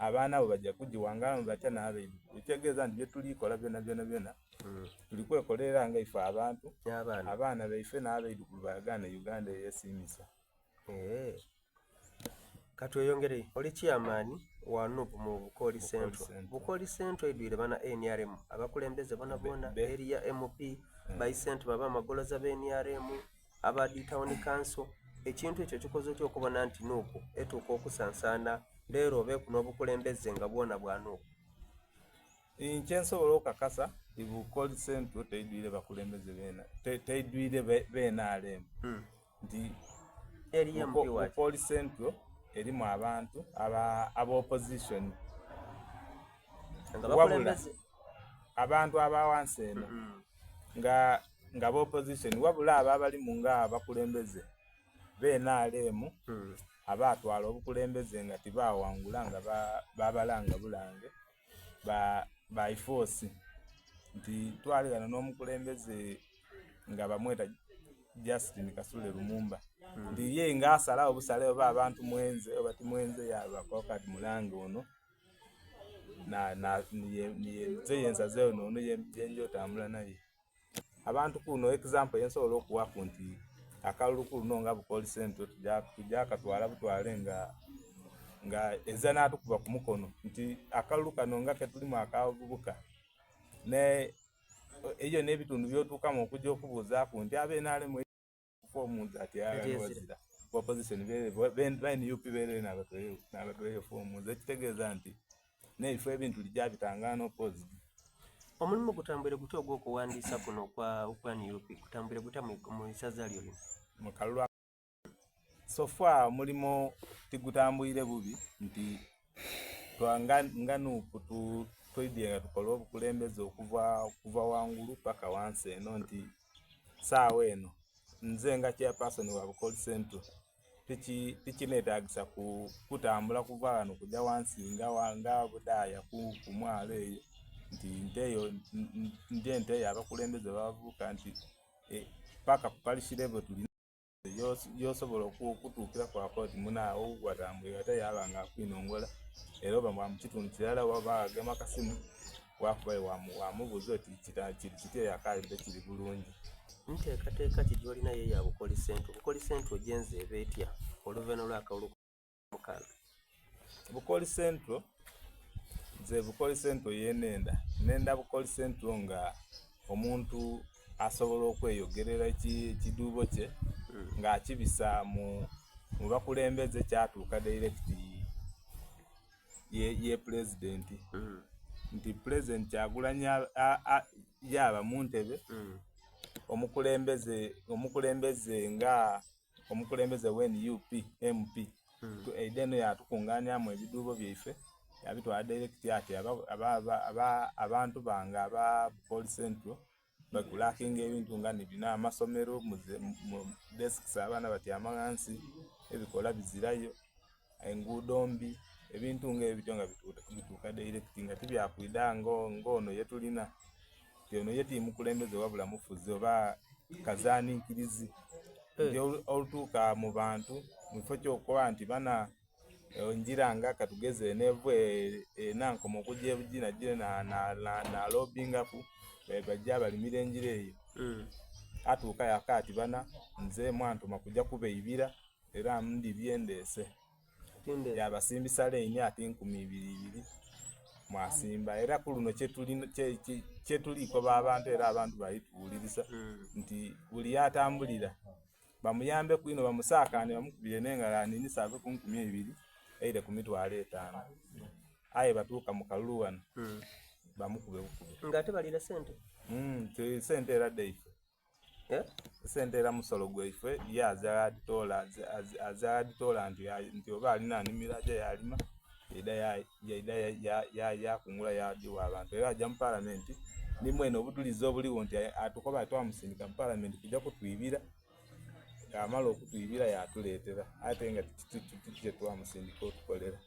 abaana abo bajja kugiwangala batya n'abaiddu ekitegeeza nti bye tulikola byonna tuli kwekolera nga ife abantu abaana baife n'abaiddu bagana Uganda yesimisa. Katweyongere oli chairman wa NUP mu Bukoli Central. Bukoli Central edwire bana NRM abakulembeze bona area MP by Central baba magoloza be NRM abadi town council ekintu ekyo kikoze kyo kubona nti NUP etuuka okusansana leero obe kuno obukulembeze nga bwona bwa NUP. Nkyensobola okakasa Bukoli Central teidwire bakulembeze bena teidwire BNRM nti area MP wa Bukoli Central erimu abantu aba opposition nga bakulembeze abantu abawansi eno nga ba opposition wabula abali mu nga abakulembeze BNRM abatwala obukulembeze nga tibawangula nga babalanga bulange ba force nti twaligana n'omukulembeze nga bamweta Justin Kasule Lumumba ndi ye nga asala obusale oba abantu mwenze oba timwenze yabakokati mulange ono na niye yenza zeo no yenjo tamula naye abantu kuno example yensobola okuwaku nti akalulu kuno nga Bukoli Central tujja katwala butwale nga ezana tukuba ku mukono nti akalulu kano nga ketulimu akavubuka ne eyo nebitundu byotukamu okujja okubuuza ku nti abenale forms ati wazira opposition bene UP bere n'abatoyo forms ekitegeeza nti neifo ebintu lijja bitangana opposite. Omulimu gutambwire gutyo ogw'okuwandiisa kuno kwa UP gutambwire gutya mu isaza lyo mu kalulu so far mulimo tigutambwire bubi nti twanga NUP twidye tukola obukulembeze okuva wangulu paka wansi eno nti saawa eno nze nga chairperson wa Bukoli Central tikinetagisa kutambula kuva wano kujja wansi nga budaya ku mwalo eyo nti nte abakulembeze bavuka nti paka ku parish level tuli yosobola okutuukira kwa koti munaawo watambule ate yabanga akwinongola era oba mu kitundu kirala waba agema akasimu wakubaye wamubuuza oti kiti yakaalidde kiri bulungi. Nteekateeka ki gy'olina ye ya Bukoli Central? Bukoli Central gyenze eba etya oluvannyuma lw'akalulu mukaaga? Bukoli Central nze Bukoli Central nenda Bukoli Central nga omuntu asobola okweyogerera ekiduubo kye nga akibisa mu bakulembeze kyatuuka direct ye president nti president Kyagulanyi yaba mu ntebe omukulembeze w'NUP MP edeno yatukunganyamu ebiduubo byaife yabitwala direct ati abantu bange aba Bukoli Central bakulakinga ebintu nga nibina amasomero mu desks abaana batyama wansi ebikola bizirayo enguudo mbi ebintu ng'ebityo nga bituuka direct nga tibyakwida ng'ono yetulina ono yeti mukulembeze wabula mufuzi oba kazaniikirizi olutuuka mu bantu mufo kyokuba nti bana njira nga katugeze nevwe nankoma okujja ebugina gire na lobingaku bajja balimira enjira eyo atuuka yakaati bana nze mwantuma kujja kubeibira era ndi byendese yabasimbisa leini ati 2,200 mwasimba era ku luno kyetuliko b'abantu era abantu bayituwuliriza nti buli yatambulira bamuyambe kwino bamusaakane bamukubire n'engala ninisa ave ku 2,200 eire ku 5,000 aye batuuka mu kalulu wano bamukube bukube ng'ate balira sente sente era deife sente era musolo gwaife ye azaaditola nti oba alina animira gye yalima yakungula yadiwa abantu era ajja mu palamenti nimwene obutulizi obuliwo nti atukoba twamusindika mu palamenti kujja kutwibira amala okutwibira yatuleetera ate nga kye twamusindika otukolera